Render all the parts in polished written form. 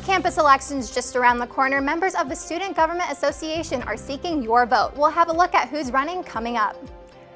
With campus elections just around the corner, members of the Student Government Association are seeking your vote. We'll have a look at who's running coming up.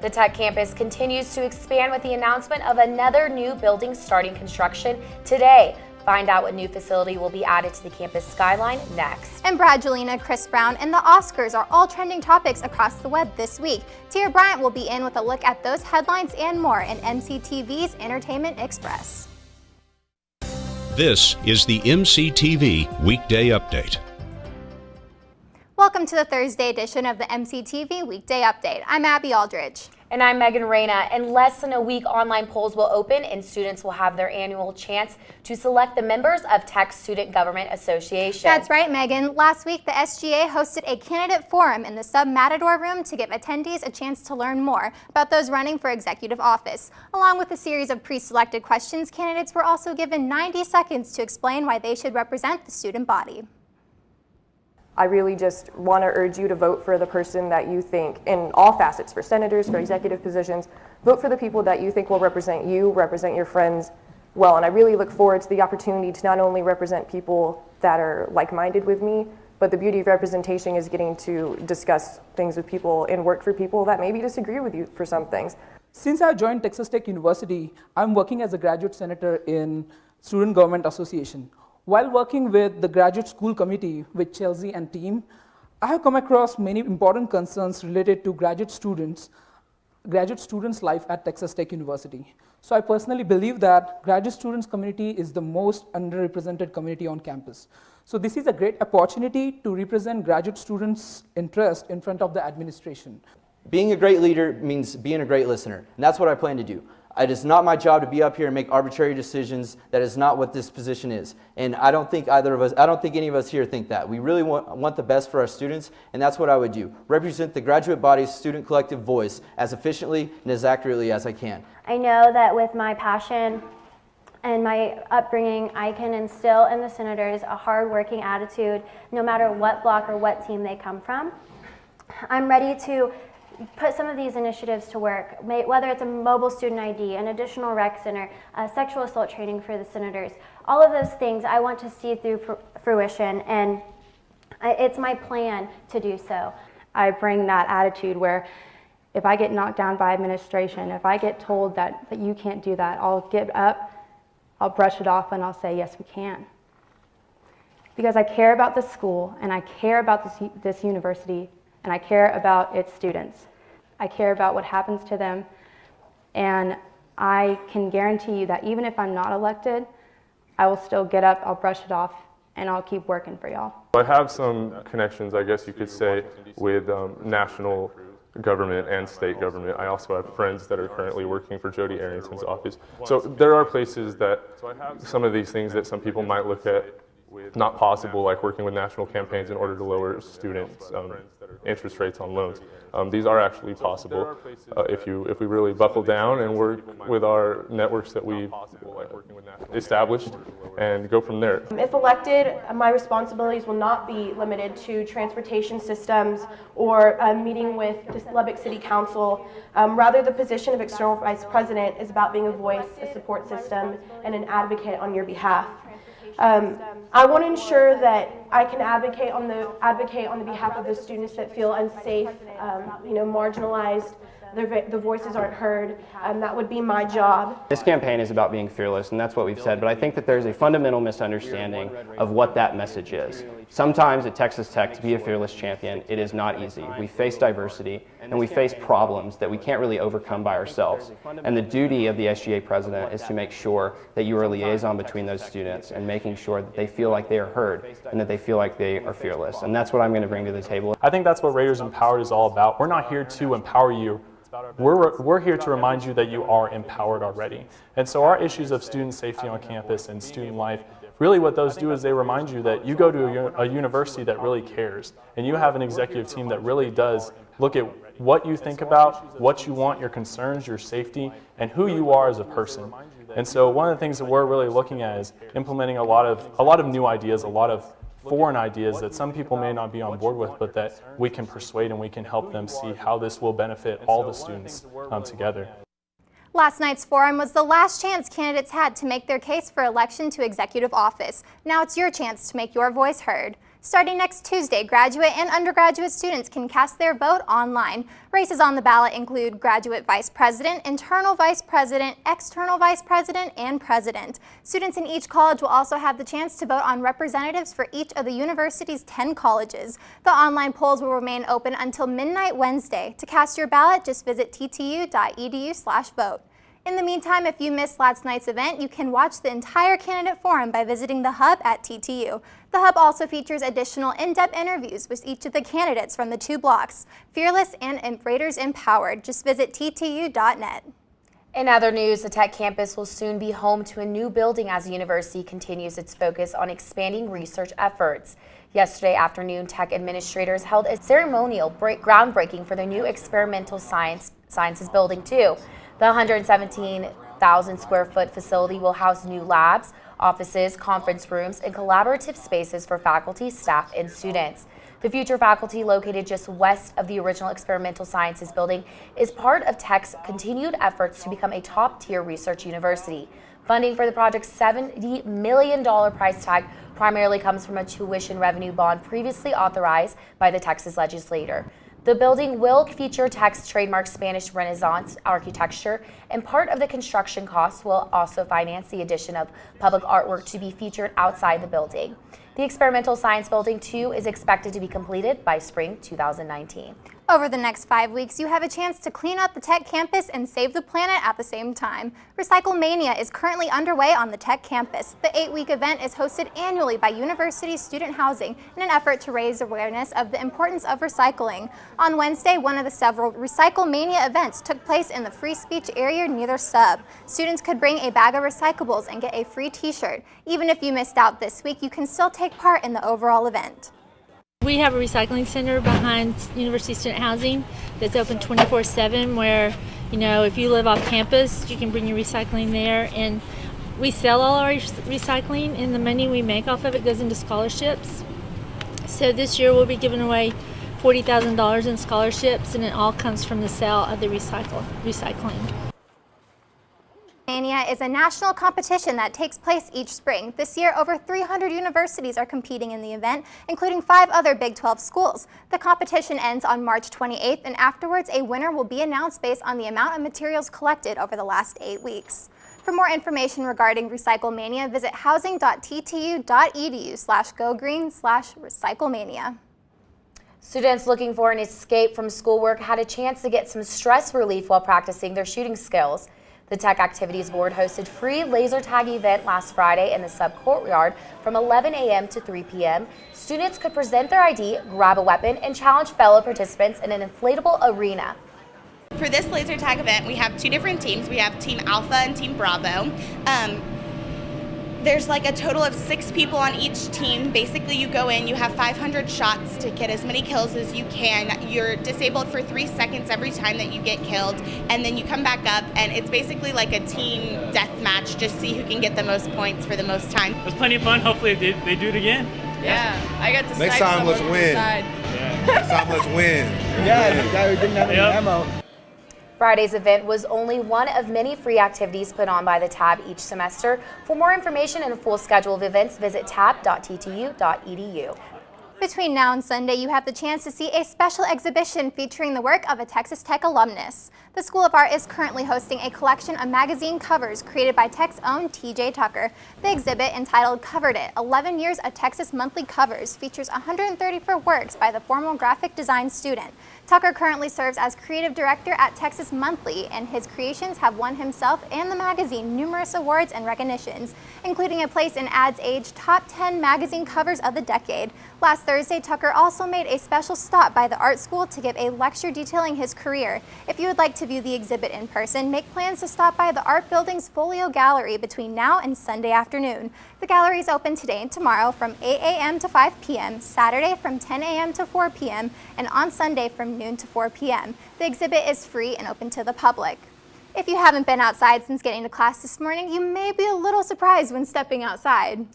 The Tech campus continues to expand with the announcement of another new building starting construction today. Find out what new facility will be added to the campus skyline next. And Bradgelina, Chris Brown, and the Oscars are all trending topics across the web this week. Tia Bryant will be in with a look at those headlines and more in MCTV's Entertainment Express. This is the MCTV Weekday Update. Welcome to the Thursday edition of the MCTV Weekday Update. I'm Abby Aldrich. And I'm Reyna. In less than a week, online polls will open and students will have their annual chance to select the members of Tech Student Government Association. That's right, Megan. Last week, the SGA hosted a candidate forum in the Sub Matador room to give attendees a chance to learn more about those running for executive office. Along with a series of pre-selected questions, candidates were also given 90 seconds to explain why they should represent the student body. I really just want to urge you to vote for the person that you think, in all facets, for senators, for executive positions, vote for the people that you think will represent you, represent your friends well. And I really look forward to the opportunity to not only represent people that are like-minded with me, but the beauty of representation is getting to discuss things with people and work for people that maybe disagree with you for some things. Since I joined Texas Tech University, I'm working as a graduate senator in Student Government Association. While working with the Graduate School Committee with Chelsea and team, I have come across many important concerns related to graduate students' life at Texas Tech University. So I personally believe that graduate students community is the most underrepresented community on campus. So this is a great opportunity to represent graduate students' interest in front of the administration. Being a great leader means being a great listener, and that's what I plan to do. It is not my job to be up here and make arbitrary decisions. That is not what this position is. And I don't think any of us here think that. We really want the best for our students, and that's what I would do. Represent the graduate body's student collective voice as efficiently and as accurately as I can. I know that with my passion and my upbringing, I can instill in the senators a hard-working attitude no matter what block or what team they come from. I'm ready to put some of these initiatives to work, whether it's a mobile student ID, an additional rec center, sexual assault training for the senators. All of those things I want to see through fruition, and it's my plan to do so. I bring that attitude where if I get knocked down by administration, if I get told that you can't do that, I'll get up, I'll brush it off, and I'll say, yes, we can. Because I care about this school, and I care about this university, and I care about its students. I care about what happens to them, and I can guarantee you that even if I'm not elected, I will still get up, I'll brush it off, and I'll keep working for y'all. I have some connections, I guess you could say, with national government and state government. I also have friends that are currently working for Jody Arrington's office. So there are places that some of these things that some people might look at not possible, like working with national campaigns in order to lower students' interest rates on loans. These are actually possible if we really buckle down and work with our networks that we've established and go from there. If elected, my responsibilities will not be limited to transportation systems or meeting with the Lubbock City Council. Rather, the position of External Vice President is about being a voice, a support system, and an advocate on your behalf. I want to ensure that I can advocate on the behalf of the students that feel unsafe, marginalized, the voices aren't heard. That would be my job. This campaign is about being fearless, and that's what we've said, but I think that there's a fundamental misunderstanding of what that message is. Sometimes at Texas Tech, to be a fearless champion, it is not easy. We face diversity, and we face problems that we can't really overcome by ourselves. And the duty of the SGA president is to make sure that you are a liaison between those students and making sure that they feel like they are heard and that they feel like they are fearless. And that's what I'm going to bring to the table. I think that's what Raiders Empowered is all about. We're not here to empower you. We're here to remind you that you are empowered already. And so our issues of student safety on campus and student life, really what those do is they remind you that you go to a university that really cares, and you have an executive team that really does look at what you think about, what you want, your concerns, your safety, and who you are as a person. And so one of the things that we're really looking at is implementing a lot of new ideas, a lot of foreign ideas that some people may not be on board with, but that we can persuade and we can help them see how this will benefit all the students together. Last night's forum was the last chance candidates had to make their case for election to executive office. Now it's your chance to make your voice heard. Starting next Tuesday, graduate and undergraduate students can cast their vote online. Races on the ballot include graduate vice president, internal vice president, external vice president, and president. Students in each college will also have the chance to vote on representatives for each of the university's 10 colleges. The online polls will remain open until midnight Wednesday. To cast your ballot, just visit ttu.edu/vote. In the meantime, if you missed last night's event, you can watch the entire candidate forum by visiting the Hub at TTU. The Hub also features additional in-depth interviews with each of the candidates from the 2 blocks, Fearless and Raiders Empowered. Just visit ttu.net. In other news, the Tech campus will soon be home to a new building as the university continues its focus on expanding research efforts. Yesterday afternoon, Tech administrators held a ceremonial groundbreaking for the new Experimental Sciences Building 2. The 117,000 square foot facility will house new labs, offices, conference rooms, and collaborative spaces for faculty, staff, and students. The future faculty, located just west of the original Experimental Sciences Building, is part of Tech's continued efforts to become a top-tier research university. Funding for the project's $70 million price tag primarily comes from a tuition revenue bond previously authorized by the Texas legislature. The building will feature Tech's trademark Spanish Renaissance architecture, and part of the construction costs will also finance the addition of public artwork to be featured outside the building. The Experimental Science Building 2 is expected to be completed by spring 2019. Over the next 5 weeks, you have a chance to clean up the Tech campus and save the planet at the same time. Recycle Mania is currently underway on the Tech campus. The 8-week event is hosted annually by University Student Housing in an effort to raise awareness of the importance of recycling. On Wednesday, one of the several Recycle Mania events took place in the free speech area near their sub. Students could bring a bag of recyclables and get a free t-shirt. Even if you missed out this week, you can still take part in the overall event. We have a recycling center behind University Student Housing that's open 24/7 where, if you live off campus, you can bring your recycling there, and we sell all our recycling, and the money we make off of it goes into scholarships. So this year we'll be giving away $40,000 in scholarships, and it all comes from the sale of the recycling. Mania is a national competition that takes place each spring. This year, over 300 universities are competing in the event, including 5 other Big 12 schools. The competition ends on March 28th, and afterwards, a winner will be announced based on the amount of materials collected over the last 8 weeks. For more information regarding Recycle Mania, visit housing.ttu.edu/gogreen/recyclemania. Students looking for an escape from schoolwork had a chance to get some stress relief while practicing their shooting skills. The Tech Activities Board hosted free laser tag event last Friday in the sub courtyard from 11 a.m. to 3 p.m. Students could present their ID, grab a weapon, and challenge fellow participants in an inflatable arena. For this laser tag event, we have 2 different teams. We have Team Alpha and Team Bravo. There's like a total of 6 people on each team. Basically, you go in, you have 500 shots to get as many kills as you can. You're disabled for 3 seconds every time that you get killed, and then you come back up, and it's basically like a team death match, just see who can get the most points for the most time. It was plenty of fun. Hopefully they do it again. Yeah, I got to next time let's win. Next time let's win. Yeah, the guy who didn't have any ammo. Friday's event was only one of many free activities put on by the TAB each semester. For more information and a full schedule of events, visit tab.ttu.edu. Between now and Sunday, you have the chance to see a special exhibition featuring the work of a Texas Tech alumnus. The School of Art is currently hosting a collection of magazine covers created by Tech's own TJ Tucker. The exhibit, entitled Covered It, 11 Years of Texas Monthly Covers, features 134 works by the former graphic design student. Tucker currently serves as creative director at Texas Monthly, and his creations have won himself and the magazine numerous awards and recognitions, including a place in Ad's Age Top 10 Magazine Covers of the Decade. Last Thursday, Tucker also made a special stop by the art school to give a lecture detailing his career. If you would like to view the exhibit in person, make plans to stop by the Art Building's Folio Gallery between now and Sunday afternoon. The gallery is open today and tomorrow from 8 a.m. to 5 p.m., Saturday from 10 a.m. to 4 p.m., and on Sunday from noon to 4 p.m. The exhibit is free and open to the public. If you haven't been outside since getting to class this morning, you may be a little surprised when stepping outside.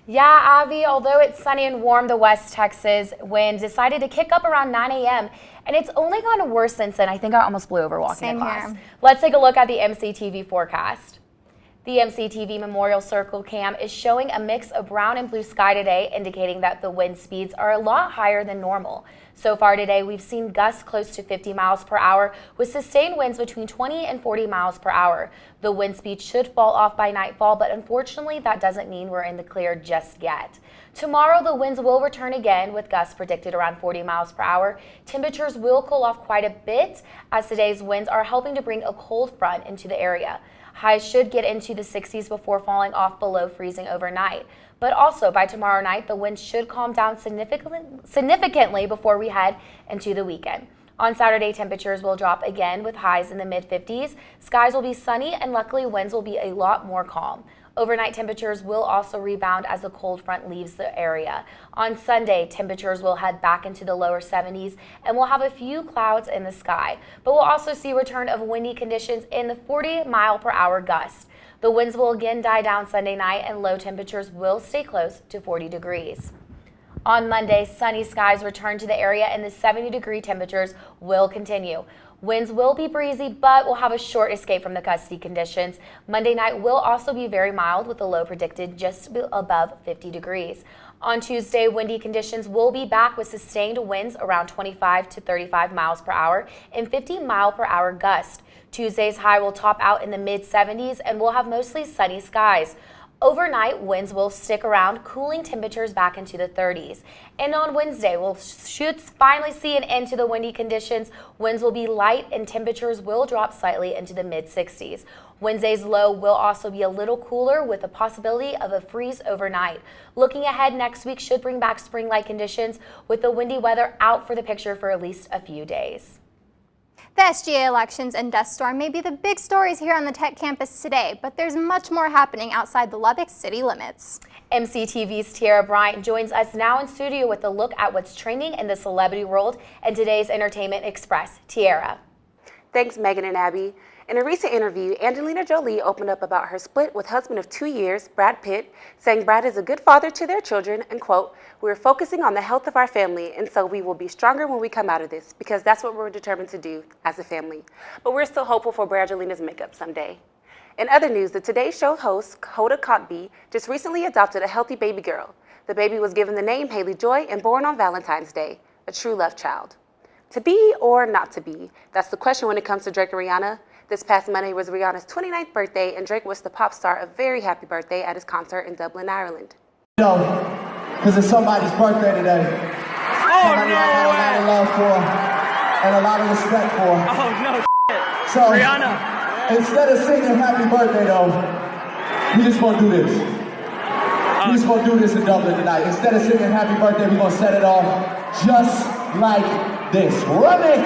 Yeah, Avi, although it's sunny and warm, the West Texas wind decided to kick up around 9 a.m. and it's only gotten worse since then. I think I almost blew over walking to class. Here. Let's take a look at the MCTV forecast. The MCTV Memorial Circle Cam is showing a mix of brown and blue sky today, indicating that the wind speeds are a lot higher than normal. So far today, we've seen gusts close to 50 miles per hour with sustained winds between 20 and 40 miles per hour. The wind speed should fall off by nightfall, but unfortunately, that doesn't mean we're in the clear just yet. Tomorrow, the winds will return again with gusts predicted around 40 miles per hour. Temperatures will cool off quite a bit as today's winds are helping to bring a cold front into the area. Highs should get into the 60s before falling off below freezing overnight. But also by tomorrow night, the winds should calm down significantly before we head into the weekend. On Saturday, temperatures will drop again with highs in the mid-50s. Skies will be sunny and luckily winds will be a lot more calm. Overnight temperatures will also rebound as the cold front leaves the area. On Sunday, temperatures will head back into the lower 70s and we'll have a few clouds in the sky. But we'll also see return of windy conditions in the 40-mile-per-hour gusts. The winds will again die down Sunday night and low temperatures will stay close to 40 degrees. On Monday, sunny skies return to the area and the 70-degree temperatures will continue. Winds will be breezy, but we'll have a short escape from the gusty conditions. Monday night will also be very mild with the low predicted just above 50 degrees. On Tuesday, windy conditions will be back with sustained winds around 25 to 35 miles per hour and 50-mile-per-hour gusts. Tuesday's high will top out in the mid-70s and we'll have mostly sunny skies. Overnight, winds will stick around, cooling temperatures back into the 30s. And on Wednesday, we should finally see an end to the windy conditions. Winds will be light and temperatures will drop slightly into the mid-60s. Wednesday's low will also be a little cooler with a possibility of a freeze overnight. Looking ahead, next week should bring back spring-like conditions with the windy weather out for the picture for at least a few days. The SGA elections and dust storm may be the big stories here on the Tech campus today, but there's much more happening outside the Lubbock city limits. MCTV's Tiara Bryant joins us now in studio with a look at what's trending in the celebrity world and today's Entertainment Express. Tiara. Thanks, Megan and Abby. In a recent interview, Angelina Jolie opened up about her split with husband of 2 years, Brad Pitt, saying Brad is a good father to their children and, quote, "We're focusing on the health of our family and so we will be stronger when we come out of this because that's what we're determined to do as a family. But we're still hopeful for Brangelina's makeup someday." In other news, the Today Show host, Hoda Kotb, just recently adopted a healthy baby girl. The baby was given the name Haley Joy and born on Valentine's Day, a true love child. To be or not to be? That's the question when it comes to Drake and Rihanna. This past Monday was Rihanna's 29th birthday, and Drake wished the pop star a very happy birthday at his concert in Dublin, Ireland. No, because it's somebody's birthday today. Somebody I have a lot of love for and a lot of respect for. Oh, no, so, Rihanna. Instead of singing happy birthday, though, we just going to do this. We just going to do this in Dublin tonight. Instead of singing happy birthday, we're going to set it off just like this. Run it!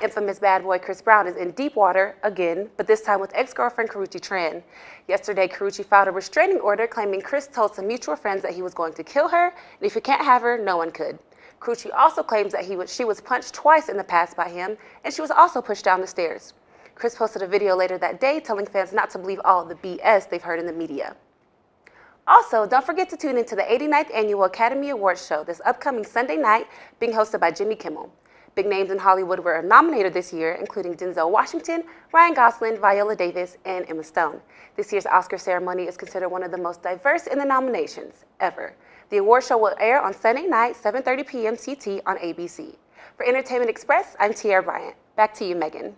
Infamous bad boy Chris Brown is in deep water again, but this time with ex-girlfriend Karrueche Tran. Yesterday, Karrueche filed a restraining order claiming Chris told some mutual friends that he was going to kill her, and if he can't have her, no one could. Karrueche also claims that she was punched twice in the past by him, and she was also pushed down the stairs. Chris posted a video later that day telling fans not to believe all the BS they've heard in the media. Also, don't forget to tune into the 89th Annual Academy Awards show this upcoming Sunday night, being hosted by Jimmy Kimmel. Big names in Hollywood were nominated this year, including Denzel Washington, Ryan Gosling, Viola Davis, and Emma Stone. This year's Oscar ceremony is considered one of the most diverse in the nominations ever. The award show will air on Sunday night, 7:30 p.m. CT on ABC. For Entertainment Express, I'm Tiara Bryant. Back to you, Megan.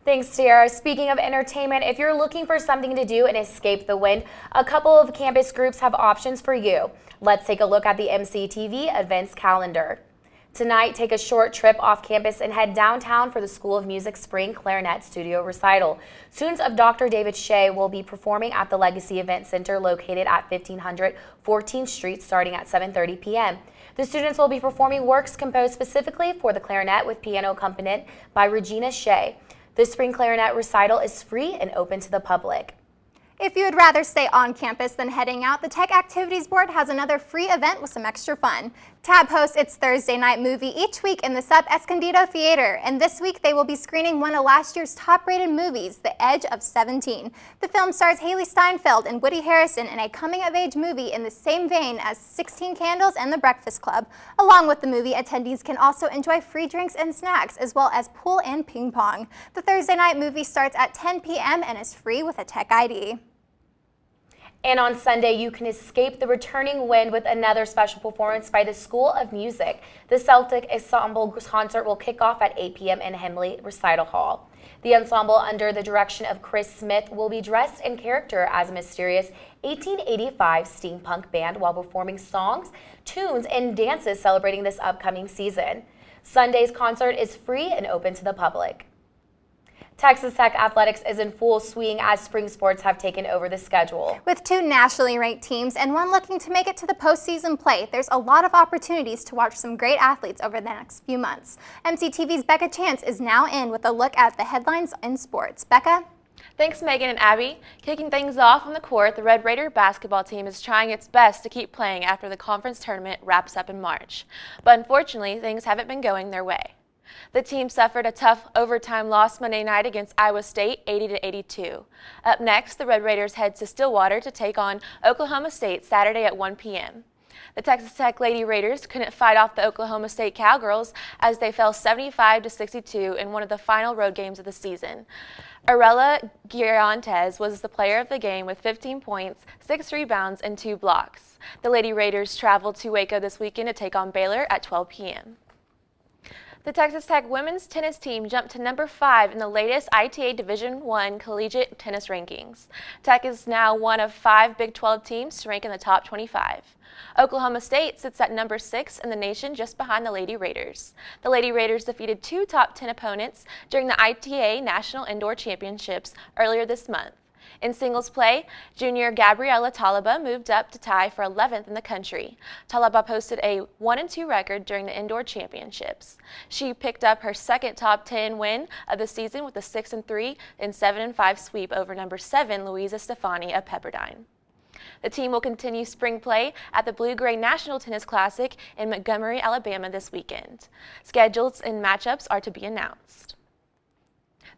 Thanks, Tiara. Speaking of entertainment, if you're looking for something to do and escape the wind, a couple of campus groups have options for you. Let's take a look at the MCTV events calendar. Tonight, take a short trip off campus and head downtown for the School of Music Spring Clarinet Studio Recital. Students of Dr. David Shea will be performing at the Legacy Event Center located at 1500 14th Street starting at 7:30 p.m. The students will be performing works composed specifically for the clarinet with piano accompaniment by Regina Shea. The Spring Clarinet Recital is free and open to the public. If you would rather stay on campus than heading out, the Tech Activities Board has another free event with some extra fun. TAB hosts its Thursday night movie each week in the Sub Escondido Theater, and this week they will be screening one of last year's top-rated movies, The Edge of 17. The film stars Haley Steinfeld and Woody Harrelson in a coming-of-age movie in the same vein as 16 Candles and The Breakfast Club. Along with the movie, attendees can also enjoy free drinks and snacks, as well as pool and ping pong. The Thursday night movie starts at 10 p.m. and is free with a Tech ID. And on Sunday, you can escape the returning wind with another special performance by the School of Music. The Celtic Ensemble concert will kick off at 8 p.m. in Hemley Recital Hall. The ensemble, under the direction of Chris Smith, will be dressed in character as a mysterious 1885 steampunk band while performing songs, tunes, and dances celebrating this upcoming season. Sunday's concert is free and open to the public. Texas Tech athletics is in full swing as spring sports have taken over the schedule. With 2 nationally ranked teams and one looking to make it to the postseason play, there's a lot of opportunities to watch some great athletes over the next few months. MCTV's Becca Chance is now in with a look at the headlines in sports. Becca? Thanks, Megan and Abby. Kicking things off on the court, the Red Raider basketball team is trying its best to keep playing after the conference tournament wraps up in March. But unfortunately, things haven't been going their way. The team suffered a tough overtime loss Monday night against Iowa State, 80-82. Up next, the Red Raiders head to Stillwater to take on Oklahoma State Saturday at 1 p.m. The Texas Tech Lady Raiders couldn't fight off the Oklahoma State Cowgirls as they fell 75-62 in one of the final road games of the season. Arella Girantes was the player of the game with 15 points, 6 rebounds, and 2 blocks. The Lady Raiders traveled to Waco this weekend to take on Baylor at 12 p.m. The Texas Tech women's tennis team jumped to number 5 in the latest ITA Division I collegiate tennis rankings. Tech is now one of 5 Big 12 teams to rank in the top 25. Oklahoma State sits at number 6 in the nation, just behind the Lady Raiders. The Lady Raiders defeated 2 top 10 opponents during the ITA National Indoor Championships earlier this month. In singles play, junior Gabriela Talaba moved up to tie for 11th in the country. Talaba posted a 1-2 record during the indoor championships. She picked up her second top 10 win of the season with a 6-3 and 7-5 sweep over number 7 Louisa Stefani of Pepperdine. The team will continue spring play at the Blue-Gray National Tennis Classic in Montgomery, Alabama this weekend. Schedules and matchups are to be announced.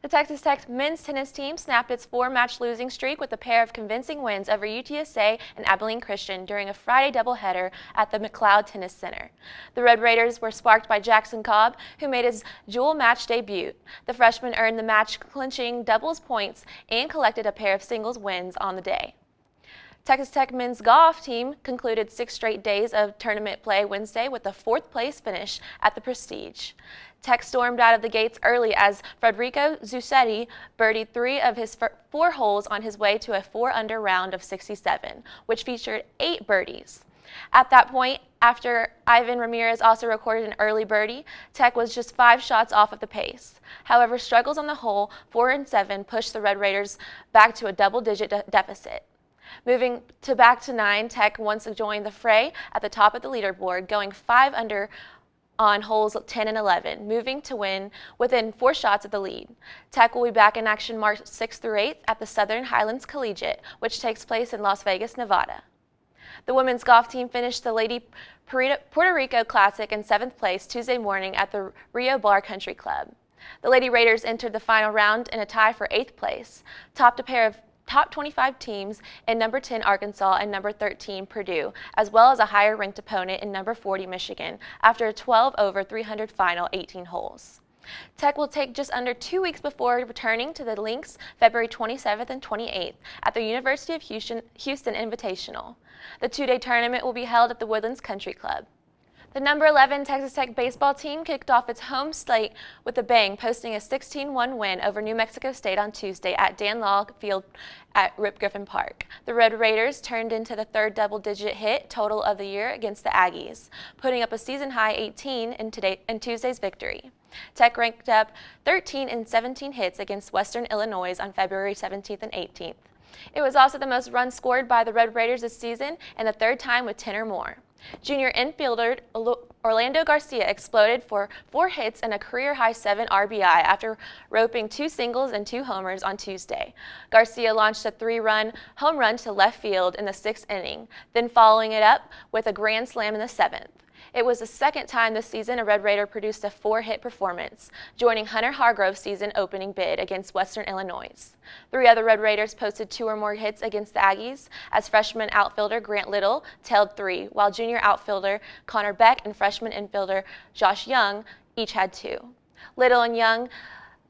The Texas Tech men's tennis team snapped its 4-match losing streak with a pair of convincing wins over UTSA and Abilene Christian during a Friday doubleheader at the McLeod Tennis Center. The Red Raiders were sparked by Jackson Cobb, who made his dual match debut. The freshman earned the match-clinching doubles points and collected a pair of singles wins on the day. Texas Tech men's golf team concluded 6 straight days of tournament play Wednesday with a 4th-place finish at the Prestige. Tech stormed out of the gates early as Federico Zucchetti birdied 3 of his 4 holes on his way to a 4-under round of 67, which featured 8 birdies. At that point, after Ivan Ramirez also recorded an early birdie, Tech was just 5 shots off of the pace. However, struggles on the hole 4 and 7 pushed the Red Raiders back to a double-digit deficit. Moving to back to 9, Tech once joined the fray at the top of the leaderboard, going 5 under on holes 10 and 11, moving to win within 4 shots of the lead. Tech will be back in action March 6th through 8th at the Southern Highlands Collegiate, which takes place in Las Vegas, Nevada. The women's golf team finished the Lady Puerto Rico Classic in 7th place Tuesday morning at the Rio Bar Country Club. The Lady Raiders entered the final round in a tie for 8th place, topped a pair of top 25 teams in number 10 Arkansas and number 13 Purdue, as well as a higher ranked opponent in number 40 Michigan after a 12 over 300 final 18 holes. Tech will take just under 2 weeks before returning to the Lynx February 27th and 28th at the University of Houston Invitational. The 2-day tournament will be held at the Woodlands Country Club. The number 11 Texas Tech baseball team kicked off its home slate with a bang, posting a 16-1 win over New Mexico State on Tuesday at Dan Law Field at Rip Griffin Park. The Red Raiders turned into the 3rd double-digit hit total of the year against the Aggies, putting up a season-high 18 in Tuesday's victory. Tech ranked up 13 in 17 hits against Western Illinois on February 17th and 18th. It was also the most runs scored by the Red Raiders this season and the 3rd time with 10 or more. Junior infielder Orlando Garcia exploded for 4 hits and a career-high 7 RBI after roping 2 singles and 2 homers on Tuesday. Garcia launched a 3-run home run to left field in the 6th inning, then following it up with a grand slam in the 7th. It was the second time this season a Red Raider produced a 4-hit performance, joining Hunter Hargrove's season opening bid against Western Illinois. 3 other Red Raiders posted 2 or more hits against the Aggies, as freshman outfielder Grant Little tailed 3, while junior outfielder Connor Beck and freshman infielder Josh Young each had 2. Little and Young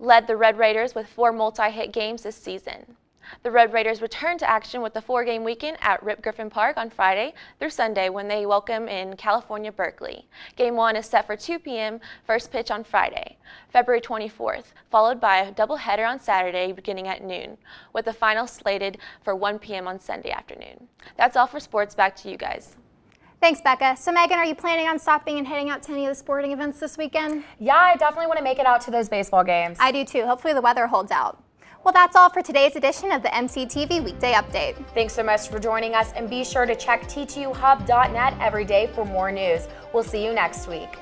led the Red Raiders with 4 multi-hit games this season. The Red Raiders return to action with the 4-game weekend at Rip Griffin Park on Friday through Sunday when they welcome in California Berkeley. Game 1 is set for 2 p.m., first pitch on Friday, February 24th, followed by a doubleheader on Saturday beginning at noon, with the final slated for 1 p.m. on Sunday afternoon. That's all for sports. Back to you guys. Thanks, Becca. So Megan, are you planning on stopping and heading out to any of the sporting events this weekend? Yeah, I definitely want to make it out to those baseball games. I do too. Hopefully the weather holds out. Well, that's all for today's edition of the MCTV Weekday Update. Thanks so much for joining us, and be sure to check ttuhub.net every day for more news. We'll see you next week.